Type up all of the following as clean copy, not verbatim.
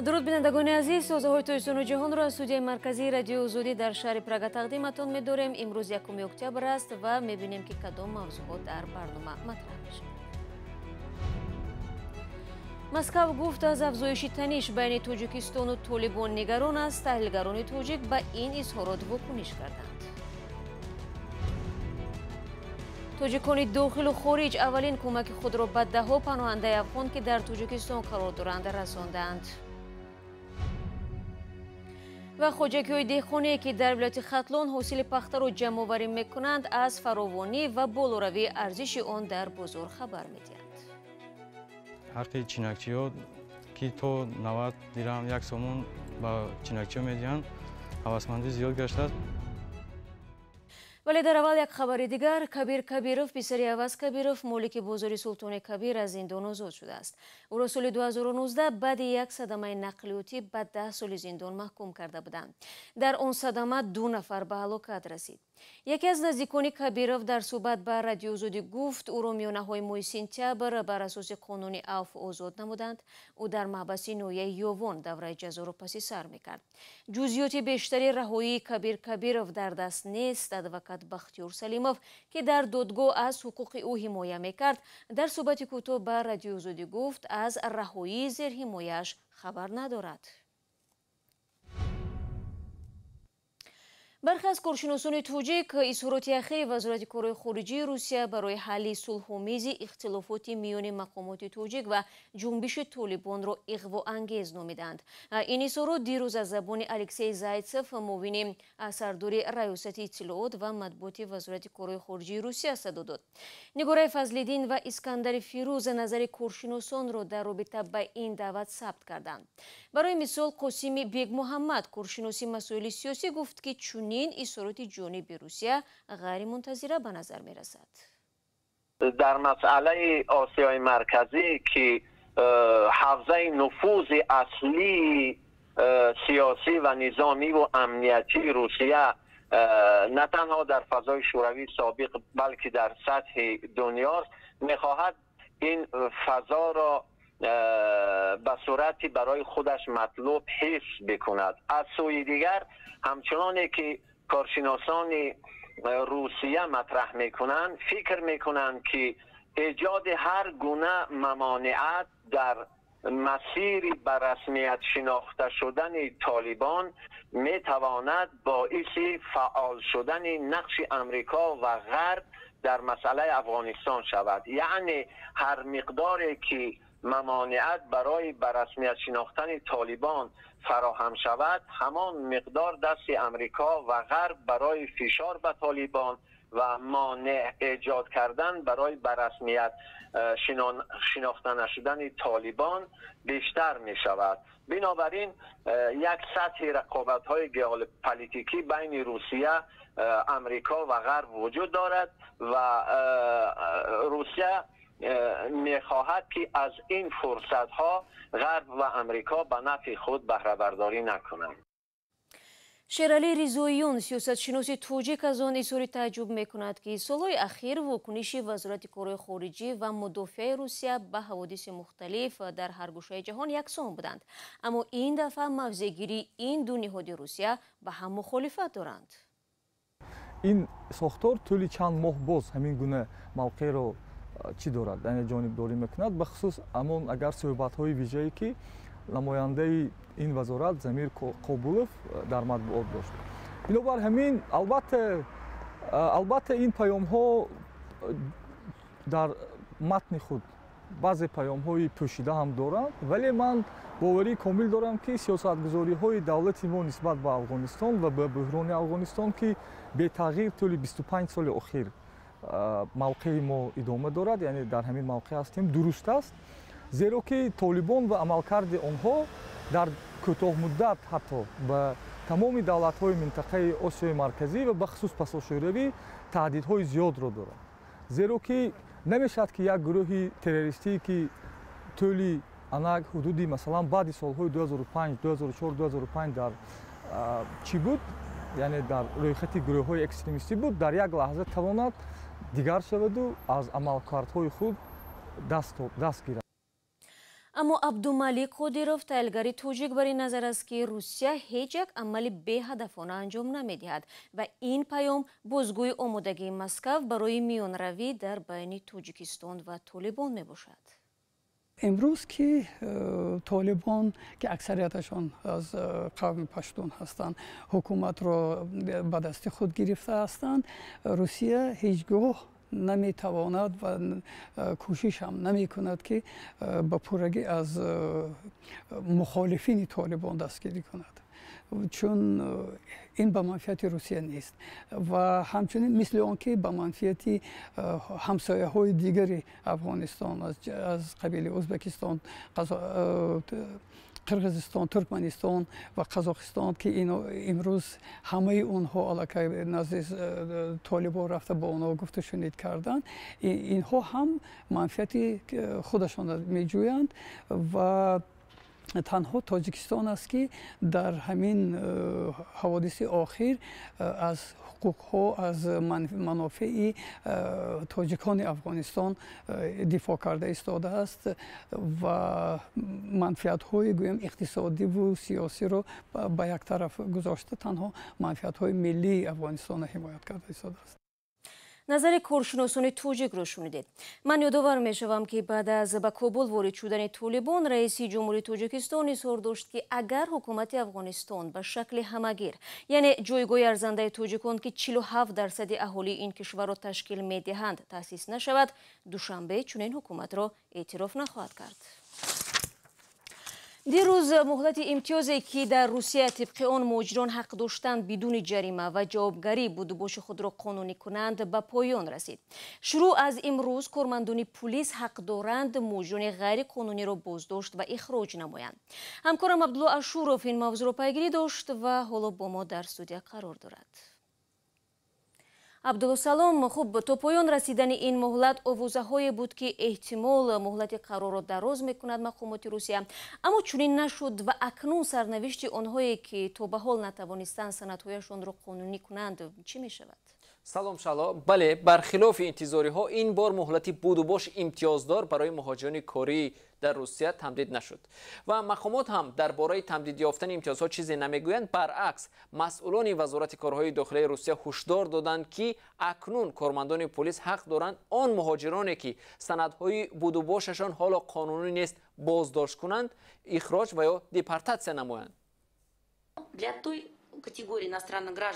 дуруд бинандагони азиз, созаҳои тоҷикистону ҷаҳонро аз студияи марказии радиои Озодӣ дар шаҳри Прага тақдиматон медорем. Имрӯз 1 октябр аст ва мебинем ки кадом мавзӯъҳо дар барнома матраҳ мешаванд. Москва гуфт аз афзоиши таниш байни Тоҷикистону Толибон нигарон аст. Таҳлилгарони тоҷик ба ин изҳорот вокуниш карданд. тоҷикони дохилу хориҷ аввалин кӯмаки худро ба даҳҳо паноҳандаи афғон ки дар Тоҷикистон қарор доранд расонданд. ва хоҷакиҳои деҳқоне ки дар вилояти Хатлон ҳосили пахтаро ҷамъоварӣ мекунанд аз фаровонӣ ва болоравии арзиши он дар бозор хабар медиҳанд. ҳаққи чинакчиҳо ки то 90 дирҳам 1 сомон ба чинакчиҳо медиҳанд, ҳавасмандӣ зиёд гаштааст. вале дар аввал як хабари дигар. Кабир Кабиров, Писари Аваз Кабиров, молики бозори Султони Кабир аз зиндон озод шудааст. Ӯро соли 2019 баъди як садамаи нақлиётӣ ба 10 соли зиндон маҳкум карда буданд. Дар он садама 2 нафар ба ҳалокат расид. яке аз наздикони Кабиров дар суҳбат ба радиои Озодӣ гуфт, ӯро миёнаҳои моҳи сентябр бар асоси қонуни афви озод намуданд. ӯ дар маҳбаси ноҳияи Ёвон давраи ҷазоро паси сар мекард. ҷузъиёти бештари раҳоии Кабир Кабиров дар даст нест. Адвокат Бахтиёр Салимов ки дар додгоҳ аз ҳуқуқи ӯ ҳимоя мекард, дар суҳбати кӯтоҳ ба радиои Озодӣ гуфт, аз раҳоии зерҳимояаш хабар надорад. бархе аз коршиносони тоҷик изҳороти ахири вазорати корҳои хориҷии Русия барои ҳалли сулҳомези ихтилофоти миёни мақомоти тоҷик ва ҷунбиши Толибонро иғвоангез номиданд. Ин изҳорот дирӯз аз забони Алексей Зайцев, муовини сардори раёсати иттилоот ва матбуоти вазорати корҳои хориҷии Русия садо дод. Нигораи Фазлиддин ва Искандари Фирӯз назари коршиносонро дар робита ба ин даъват сабт карданд. барои мисол Қосими Бегмуҳаммад, коршиноси масоили сиёсӣ, гуфт ки чунин изҳороти ҷониби Русия ғайримунтазира ба назар мерасад. در مسئله آسیای مرکزی که حوزه نفوذ اصلی سیاسی و نظامی و امنیتی روسیه نه تنها در فضای شوروی سابق بلکه در سطح دنیاست، میخواهد این فضا را به صورتی برای خودش مطلوب حفظ بکند. از سوی دیگر همچنانی که کارشناسان روسیه مطرح میکنند، فکر میکنند که ایجاد هر گونه ممانعت در مسیر به رسمیت شناخته شدن طالبان میتواند باعث فعال شدن نقش امریکا و غرب در مسئله افغانستان شود. یعنی هر مقداری که ممانعت برای به رسمیت شناختن طالبان فراهم شود، همان مقدار دست امریکا و غرب برای فشار به طالبان و مانع ایجاد کردن برای به رسمیت شناخته نشدن طالبان بیشتر می شود. بنابراین یک سطح رقابت های ژئوپلیتیکی بین روسیه، امریکا و غرب وجود دارد و روسیه میخواهد که از این فرصت ها غرب و امریکا به نفع خود بهره برداری نکنند. شیرعلی ریزویون، سیاستشناسی توجیک از آن اظهار تعجب میکند که سالهای اخیر واکنش وزارت کارهای خارجی و مدافع روسیه به حوادث مختلف در هر گوشه جهان یکسان بودند، اما این دفعه موضع‌گیری این دو نهاد روسیه به هم مخالفت دارند. این ساختار طول چند ماه باز همین گونه موقع رو چی دارد؟ یعنی جانبداری میکند، به خصوص اما اگر صحبت‌های ویژه‌ای که نماینده این وزارت زمیر قابولوف در مطبوعات داشت. بنابر همین البته این پیام‌ها در متن خود بعضی پیام‌های پوشیده هم دارند، ولی من باوری کامل دارم که سیاست‌گذاری‌های دولت ما نسبت به افغانستان و به بحران افغانستان که به تغییر طول 25 سال اخیر موقع ما ادامه دارد، یعنی در همین موقع هستیم، درست است، زیرا که طالبان و عملکرد آنها در کوتاه مدت حتی به تمام دولت‌های منطقه آسیای مرکزی و به خصوص پساشوروی تهدیدهای زیاد را دارد، زیرا که نمیشد که یک گروه تروریستی که طول انک حدودی مثلا بعد سالهای 2005 2004 2005 در چی بود، یعنی در رویخط گروه‌های اکستریمیستی بود، در یک لحظه تواند دیگر شود و از عملکردهای خود دست گیرد. اما عبدالمالک قدیروف تحلیلگر توجیک بر این نظر است که روسیه هیچ یک عمل بی‌هدفانه انجام نمی‌دهد و این پیام بازگوی آمادگی مسکو برای میانروی در بین تاجیکستان و طالبان میباشد. امروز که طالبان که اکثریتشان از قوم پشتون هستند حکومت را به دست خود گرفته هستند، روسیه هیچگاه نمیتواند و کوشش هم نمی کند که به پورگی از مخالفین طالبان دستگیری کند، چون این به منفعت روسیه نیست و همچنین مثل آنکه به منفعت همسایه های دیگر افغانستان از قبیل ازبکستان، قرغیزستان، ترکمنستان و قزاقستان که امروز همه اونها علاقه نزد طالبان رفته با اونها گفت و شنید کردن، اینها هم منفعت خودشان میجویند و تنها تاجیکستان است که در همین حوادث آخر از حقوق‌ها از منافع تاجیکان افغانستان دفاع کرده ایستاده است و منفعت‌های گویم اقتصادی و سیاسی را به یک طرف گذاشته، تنها منفعت‌های ملی افغانستان را حمایت کرده ایستاده است. نظر کارشناسان توجیک رو شنیدید. من یادآور میشوم که بعد از به کابل وارد شدن طالبان، رئیس جمهوری تاجیکستان اظهار داشت که اگر حکومت افغانستان به شکل همگیر، یعنی جایگاه ارزنده تاجیکان که 47% اهالی این کشور را تشکیل میدهند تأسیس نشود، دوشنبه چنین حکومت را اعتراف نخواهد کرد. دیروز مهلت امتیازی که در روسیه طبق آن مهاجران حق داشتند بدون جریمه و جوابگری بودوباش خود را قانونی کنند به پایان رسید. شروع از امروز کارمندان پلیس حق دارند مهاجران غیر قانونی را بازداشت و اخراج نمایند. همکارم عبدالله اشوروف این موضوع را پیگیری داشت و حالا با ما در استودیو قرار دارد. عبدالله سلام. خوب، تا پایان رسیدن این مهلت آوازه‌هایی بود که احتمال مهلت قرار را دراز میکند مقامات روسیه، اما چنین نشد و اکنون سرنوشت آنهایی که تا به حال نتوانستند سندهایشان را قانونی کنند چی می شود؟ سلام شلا. بله، برخلاف انتظاری ها این بار مهلت بود و باش امتیازدار برای مهاجران کاری در روسیه تمدید نشد و مقامات هم درباره تمدید یافتن امتیازها چیزی نمیگویند. برعکس، مسئولان وزارت کارهای داخلی روسیه هشدار دادند که اکنون کارمندان پلیس حق دارند آن مهاجرانی که سندهای بود و باششان حالا قانونی نیست بازداشت کنند، اخراج و یا دیپورتاسیا نمایند.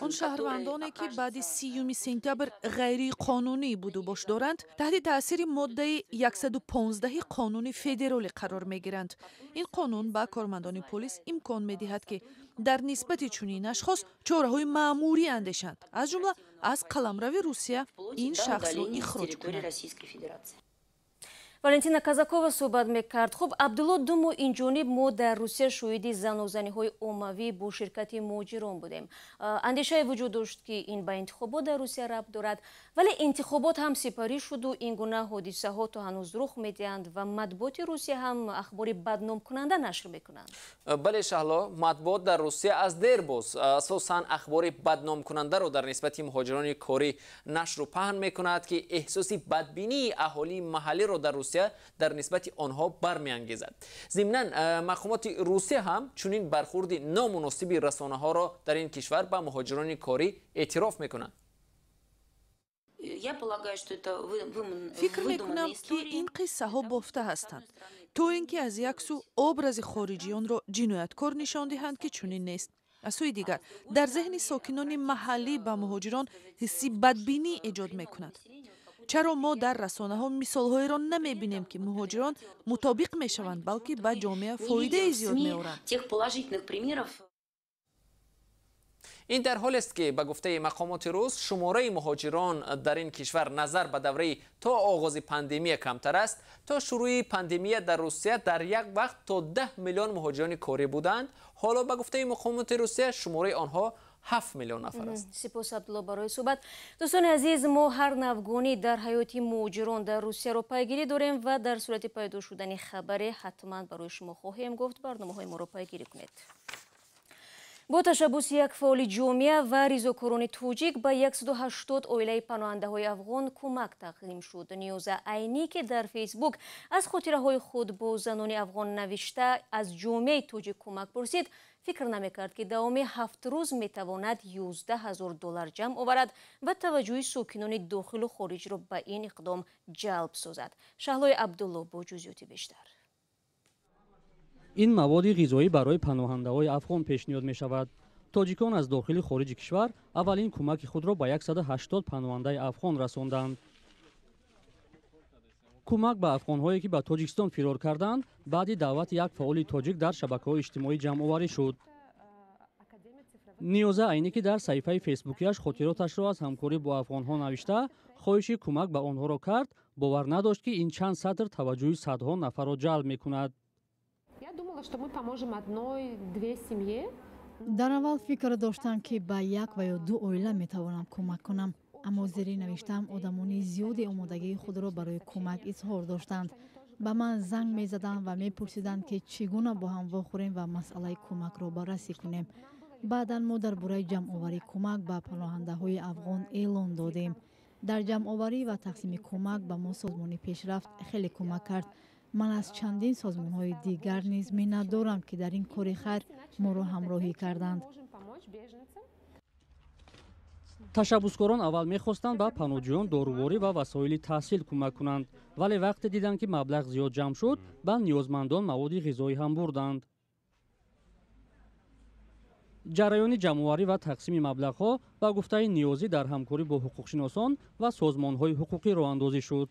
آن شهروندانی که بعد 30 سپتامبر غیر قانونی بود و باش دارند تحت تاثیر ماده 115 قانون فدرالی قرار می گیرند. این قانون به کارمندان پلیس امکان می دهد که در نسبت چنین اشخاص چاره‌های مأموری اندیشند، از جمله از قلمرو روسیه این شخص را اخراج کنند. валентина казакова صحبت میکرد. خب عبدالله، دو ماه این جانب ما در روسیه شاهد زنازنی های عمومی با شرکت مهاجران بودیم. اندیشه وجود داشت که این به انتخابات در روسیه ربط دارد، ولی انتخابات هم سپری شد و این گونه حادثه ها تا هنوز رخ میدهند و مطبوعات روسیه هم اخبار بدنام کننده نشر میکنند. بله شهلا، مطبوعات در روسیه از دیرباز اساساً اخبار بدنام کننده را در نسبت مهاجران کاری نشر و پهن میکند که احساس بدبینی اهالی محلی را در روسیه در نسبت آنها برمیانگیزد. ضمناً مقامات روسیه هم چنین برخورد نامناسب رسانه ها را در این کشور به مهاجران کاری اعتراف میکنند. فکر میکنم که این قصه ها بافته هستند تا اینکه از یک سو ابراز خارجیان را جنایتکار نشان دهند که چنین نیست. از سوی دیگر در ذهن ساکنان محلی به مهاجران حسی بدبینی ایجاد میکند. چرا ما در رسانه ها مثال های را نمی بینیم که مهاجران مطابق می شوند بلکه به جامعه فایده زیاد می آورند؟ این در حال است که به گفته مقامات روس شماره مهاجران در این کشور نظر به دوره تا آغاز پاندمی کمتر است. تا شروع پاندمی در روسیه در یک وقت تا 10 میلیون مهاجران کاری بودند. حالا به گفته مقامات روسیه شماره آنها 7 میلیون نفر است. سپاس عبدالله برای صحبت. دوستان عزیز، ما هر نوگانی در حیات مهاجران در روسیه را پیگیری داریم و در صورت پیدا شدن خبری حتما برای شما خواهیم گفت. برنامه‌های ما را پیگیری کنید. бо ташаббуси як фаъоли ҷомеа ва ризокорони тоҷик ба 180 оилаи паноҳандаҳои афғон кӯмак тақдим шуд. ниёза айнӣ ке дар фейсбук аз хотираҳои худ бо занони афғон навишта аз ҷомеаи тоҷик кӯмак пурсид, фикр намекард ки давоми 7 рӯз метавонад $11,000 ҷамъ оварад ва таваҷҷӯҳи сокинони дохилу хориҷро ба ин иқдом ҷалб созад. шаҳлои абдулло бо ҷузъиёти бештар. ин маводи ғизоӣ барои паноҳандаҳои афғон пешниҳод мешавад. тоҷикон аз дохили хориҷи кишвар аввалин кӯмаки худро ба 180 паноҳандаи афғон расонданд. кӯмак ба афғонҳое ки ба тоҷикистон фирор карданд баъди даъвати як фаъоли тоҷик дар шабакаҳои иҷтимоӣ ҷамъоварӣ шуд. ниёза айнӣ ки дар саҳифаи фейсбукиаш хотироташро аз ҳамкорӣ бо афғонҳо навишта хоҳиши кӯмак ба онҳоро кард, бовар надошт ки ин чанд сатр таваҷҷӯҳи садҳо нафарро ҷалб мекунад. дар аввал фикр доштам ки ба як ва ё ду оила метавонам кӯмак кунам, аммо зери навиштаам одамони зиёде омодагии худро барои кӯмак изҳор доштанд. ба ман занг мезаданд ва мепурсиданд ки чӣ гуна бо ҳам вохӯрем ва масъалаи кӯмакро баррасӣ кунем. баъдан мо дар бораи ҷамъоварии кӯмак ба паноҳандаҳои афғон эълон додем. дар ҷамъоварӣ ва тақсими кӯмак ба мо созмони пешрафт хеле кӯмак кард. ман аз чандин созмонҳои дигар низ миннат дорам ки дар ин кори хайр моро ҳамроҳӣ карданд. ташаббускорон аввал мехостанд ба паноҳҷӯён доруворӣ ва васоили таҳсил кӯмак кунанд, вале вақте диданд ки маблағ зиёд ҷамъ шуд, ба ниёзмандон маводи ғизоӣ ҳам бурданд. ҷараёни ҷамъоварӣ ва тақсими маблағҳо ба гуфтаи ниёзӣ дар ҳамкорӣ бо ҳуқуқшиносон ва созмонҳои ҳуқуқӣ роҳандозӣ шуд.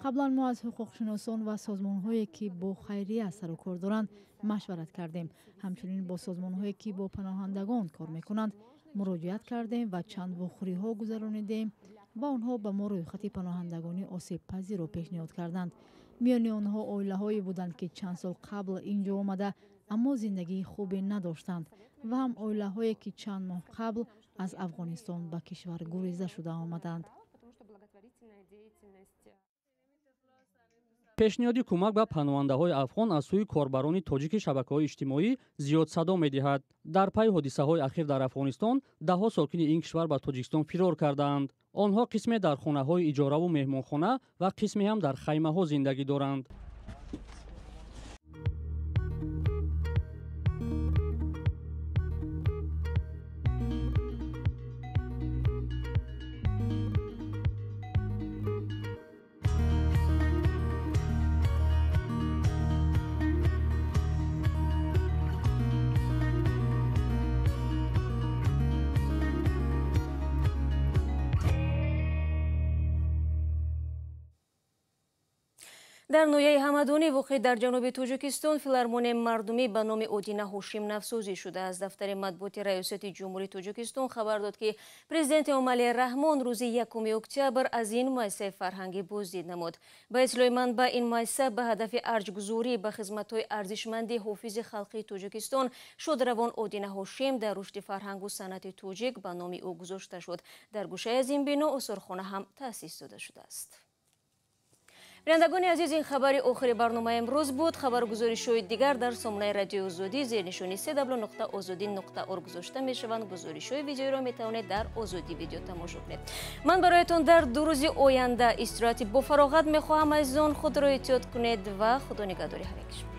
қаблан мо аз ҳуқуқшиносон ва созмонҳое ки бо хайрия сару кор доранд машварат кардем. ҳамчунин бо созмонҳое ки бо паноҳандагон кор мекунанд муроҷиат кардем ва чанд вохӯриҳо гузаронидем ва онҳо ба мо рӯйхати паноҳандагони осебпазирро пешниҳод карданд. миёни онҳо оилаҳое буданд ки чанд сол қабл инҷо омада аммо зиндагии хубе надоштанд ва ҳам оилаҳое ки чанд моҳ қабл аз афғонистон ба кишвар гуреза шуда омаданд. пешниҳоди кӯмак ба паноҳандаҳои афғон аз сӯи корбарони тоҷики шабакаҳои иҷтимоӣ зиёд садо медиҳад. дар пайи ҳодисаҳои ахир дар афғонистон даҳҳо сокини ин кишвар ба тоҷикистон фирор кардаанд. онҳо қисме дар хонаҳои иҷораву меҳмонхона ва қисме ҳам дар хаймаҳо зиндагӣ доранд. дар ноҳияи ҳамадонӣ воқеъ дар ҷануби тоҷикистон филармонияи мардумӣ ба номи Одина Ҳошим навсозӣ шудааст. дафтари матбуоти раёсати ҷумҳурии Тоҷикистон хабар дод ки президенти Омалии Раҳмон рӯзи 1 октябр аз ин муассисаи фарҳангӣ боздид намуд. ба итлои манбаъ, ин муассиса ба ҳадафи арҷгузорӣ ба хизматҳои арзишманди ҳофизи халқии Тоҷикистон шодравон Одина Ҳошим дар рушди фарҳангу санъати тоҷик ба номи ӯ гузошта шуд. дар гӯшаи аз ин бино осорхона ҳам таъсис дода шудааст. бинандагони азиз, ин хабари охири барномаи имрӯз буд. хабаргузоришҳои дигар дар сомонаи радиои Озодӣ зернишони www.ozodi.org гузошта мешаванд. гузоришҳои видеоро метавонед дар Ozodivideo тамошо кунед. ман бароятон дар 2 рӯзи оянда истироҳати бо фароғат мехоҳам. азизон, худро эҳтиёт кунед ва худо нигаҳдори ҳамагишон.